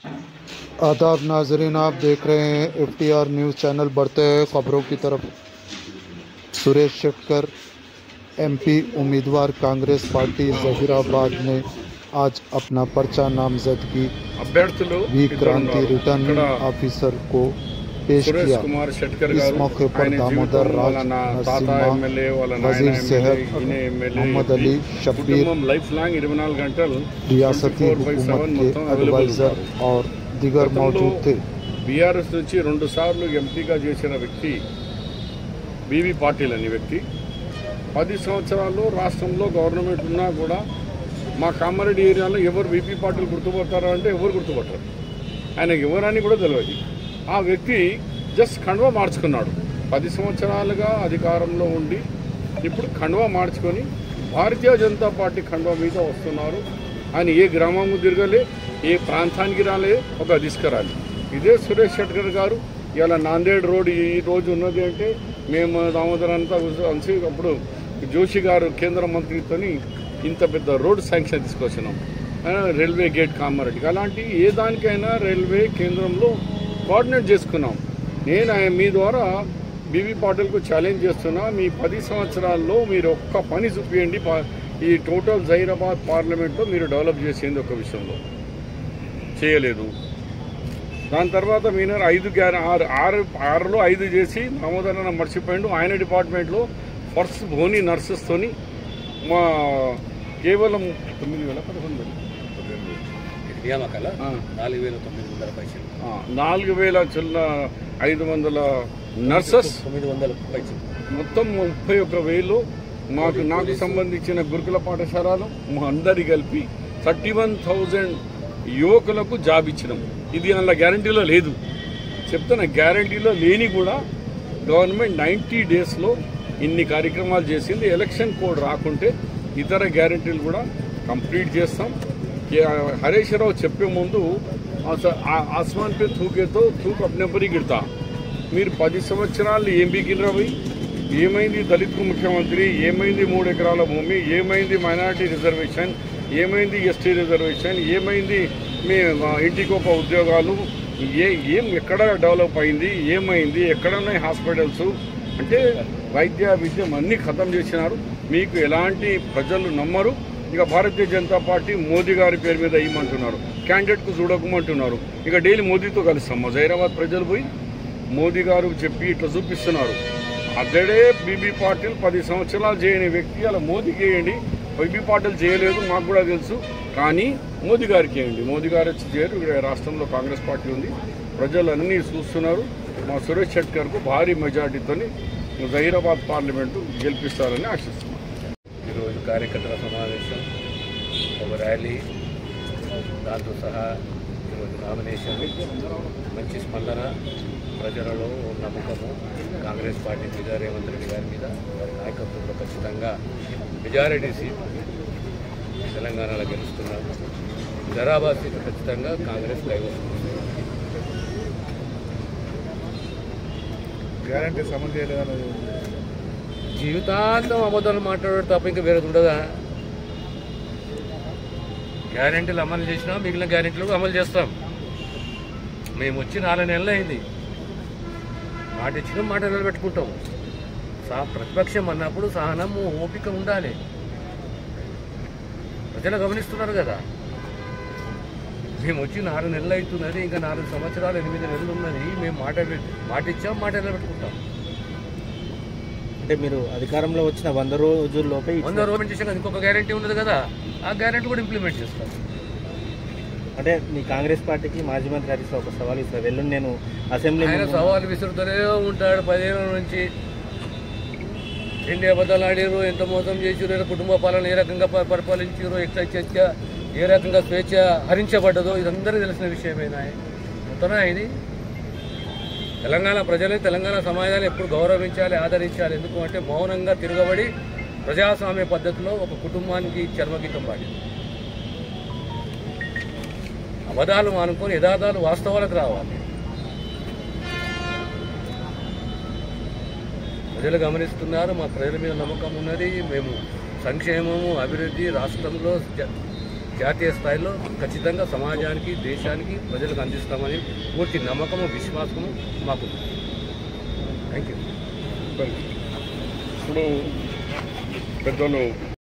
आदाब नाजरीन, आप देख रहे हैं FTR न्यूज़ चैनल। बढ़ते हैं खबरों की तरफ। सुरेश शेट्टर MP उम्मीदवार कांग्रेस पार्टी जहीराबाद ने आज अपना पर्चा नामजदगी वी क्रांति रिटर्निंग ऑफिसर को पेश किया। इस मौके पर दामोदर राज नरसिम्हा, वजीर सेहत मोहम्मद अली शब्बीर, रियासती हुकूमत के एडवाइजर और दिगर मौजूद थे। बीआरएस నుంచి 2 సార్లు ఎంపీగా చేసిన వ్యక్తి బీవీ పాటిల్ అనే వ్యక్తి 10 సంవత్సరాల్లో రాష్ట్రంలో గవర్నమెంట్ ఉన్నా కూడా మా కామారెడ్డి ఏరియాలో ఎవరు వీపీ పాటిల్ గుర్తుపడతారా అంటే ఎవరు గుర్తుపడతారు, ఆయనకు ఎవరని కూడా తెలియదు. ఆ వ్యక్తి జస్ట్ ఖండ్వా మార్చుకున్నాడు. 10 సంవత్సరాలుగా అధికారంలో ఉండి ఇప్పుడు ఖండ్వా మార్చుకొని భారతీయ జనతా పార్టీ ఖండ్వా మీద వస్తున్నారు. ఆయన ఏ గ్రామము తిరగలే, ఏ ప్రాంతానికి రాలే, ఒక తీసుకురాలి. ఇదే సురేష్ షెట్టర్ గారు ఇలా నాందేడ్ రోడ్ ఈ రోజు ఉన్నది అంటే మేము దామోదర్ అంతా కలిసి అప్పుడు జోషి గారు కేంద్ర మంత్రితోని ఇంత పెద్ద రోడ్ శాంక్షన్ తీసుకొచ్చినాం. రైల్వే గేట్ కామారెడ్డికి అలాంటి ఏ దానికైనా రైల్వే కేంద్రంలో కోఆర్డినేట్ చేసుకున్నాం. నేను మీ ద్వారా బీవీ పాటిల్కు ఛాలెంజ్ చేస్తున్నా, మీ 10 సంవత్సరాల్లో మీరు ఒక్క పని చూపించండి. ఈ టోటల్ జహీరాబాద్ పార్లమెంట్లో మీరు డెవలప్ చేసేది ఒక విషయంలో చేయలేదు. దాని తర్వాత మీరు 6లో 5 చేసి దామోదరన్న మర్చిపోయిండు. ఆయన డిపార్ట్మెంట్లో ఫస్ట్ ధోని నర్సెస్తోని మా కేవలం 9,000 4,500 నర్సెస్, మొత్తం 31,000 నాకు సంబంధించిన గురుకుల పాఠశాలలు మా అందరి కలిపి 31,000 యువకులకు జాబ్ ఇచ్చినాం. ఇది అలా గ్యారంటీలో లేదు చెప్తున్నా. గ్యారంటీలో లేని కూడా గవర్నమెంట్ 90 డేస్లో ఇన్ని కార్యక్రమాలు చేసింది. ఎలక్షన్ కోడ్ రాకుంటే ఇతర గ్యారంటీలు కూడా కంప్లీట్ చేస్తాం. హరీష్ రావు చెప్పే ముందు ఆస్మాన్ పే థూకేతో థూక్ అప్నే పరి గిడతా. మీరు 10 సంవత్సరాలు ఏం బీకినరా? ఏమైంది దళితులకు ముఖ్యమంత్రి, ఏమైంది 3 ఎకరాల భూమి, ఏమైంది మైనారిటీ రిజర్వేషన్, ఏమైంది ఎస్టీ రిజర్వేషన్, ఏమైంది మీ ఇంటికి ఒక ఉద్యోగాలు, ఎక్కడ డెవలప్ అయింది, ఏమైంది, ఎక్కడున్నాయి హాస్పిటల్స్ అంటే వైద్య విద్యం అన్నీ ఖతం చేసినారు. మీకు ఎలాంటి ప్రజలు నమ్మరు. ఇక భారతీయ జనతా పార్టీ మోదీ గారి పేరు మీద ఇవ్వమంటున్నారు, క్యాండిడేట్కు చూడకమంటున్నారు. ఇక డైలీ మోదీతో కలుస్తాం. మా జహీరాబాద్ ప్రజలు పోయి మోదీ గారు చెప్పి ఇట్లా చూపిస్తున్నారు. అద్దడే బీబీ పాటిల్ 10 సంవత్సరాలు చేయని వ్యక్తి అలా మోదీకి వేయండి. బీబీ పాటిల్ చేయలేదు మాకు కూడా తెలుసు, కానీ మోదీ గారికి వేయండి. మోదీ గారు వచ్చి చేయరు. ఇక్కడ రాష్ట్రంలో కాంగ్రెస్ పార్టీ ఉంది, ప్రజలు అన్నీ చూస్తున్నారు. మా సురేష్ షెట్కర్కు భారీ మెజార్టీతో జహీరాబాద్ పార్లమెంటు గెలిపిస్తారని ఆశిస్తున్నాం. ఈరోజు కార్యకర్తల సమావేశం, ఒక ర్యాలీ, దాంతో సహా ఈరోజు నామినేషన్, మంచి స్పందన, ప్రజలలో నమ్మకము కాంగ్రెస్ పార్టీ మీద, రేవంత్ రెడ్డి గారి మీద, వారి నాయకత్వంలో ఖచ్చితంగా మెజారిటీ సీట్ తెలంగాణలో గెలుస్తున్నారు. జహీరాబాద్ సీట్ ఖచ్చితంగా కాంగ్రెస్ కైవసం. గ్యారంటీ సమస్య జీవితాంతం అబద్ధాలు మాట్లాడారు తప్ప ఇంకా వేరేది ఉండదా? గ్యారెంటీలు అమలు చేసినా మిగిలిన గ్యారెంటీలు అమలు చేస్తాం. మేము వచ్చి 4 నెలలు అయింది. మాట ఇచ్చిన మాట నిలబెట్టుకుంటాం. ప్రతిపక్షం అన్నప్పుడు సహనము, ఓపిక ఉండాలి. ప్రజలు గమనిస్తున్నారు కదా. మేము వచ్చి 4 నెలలు అవుతున్నది, ఇంకా 4 సంవత్సరాలు 8 నెలలు ఉన్నది. మేము మాట ఇచ్చాం, మాట నిలబెట్టుకుంటాం. అంటే మీరు అధికారంలో వచ్చిన 100 రోజుల్లోపే 100 రోజులు చేసాక ఇంకొక గ్యారెంటీ ఉన్నది కదా, ఆ గ్యారెంటీ కూడా ఇంప్లిమెంట్ చేస్తాం. అంటే మీ కాంగ్రెస్ పార్టీకి మాజీ మంత్రి హరీష్ రావు ఒక సవాల్ ఇస్తారు. వెల్లుండి నేను అసెంబ్లీ ఆయన సవాలు విసురుతూనే ఉంటాడు. 10 ఏళ్ళ నుంచి ఎన్ని అబద్ధాలు ఆడారు, ఎంత మోసం చేసారు, కుటుంబ పాలన ఏ రకంగా పరిపాలించారు, ఎక్సైజ్ ఏ రకంగా స్వేచ్ఛ హరించబడ్డదో ఇదందరికీ తెలిసిన విషయమేనా? మొత్తం ఇది తెలంగాణ ప్రజలే, తెలంగాణ సమాజాన్ని ఎప్పుడు గౌరవించాలి, ఆదరించాలి. ఎందుకు అంటే మౌనంగా తిరగబడి ప్రజాస్వామ్య పద్ధతిలో ఒక కుటుంబానికి చర్మగీతం పాడింది. అబద్ధాలు మానుకొని యథార్థాలు, వాస్తవాలకు రావాలి. ప్రజలు గమనిస్తున్నారు. మా ప్రజల మీద నమ్మకం ఉన్నది. మేము సంక్షేమము, అభివృద్ధి రాష్ట్రంలో జాతీయ స్థాయిలో ఖచ్చితంగా సమాజానికి, దేశానికి, ప్రజలకు అందిస్తామని పూర్తి నమ్మకము, విశ్వాసము మాకు. Thank you. ఇప్పుడు పెద్దలు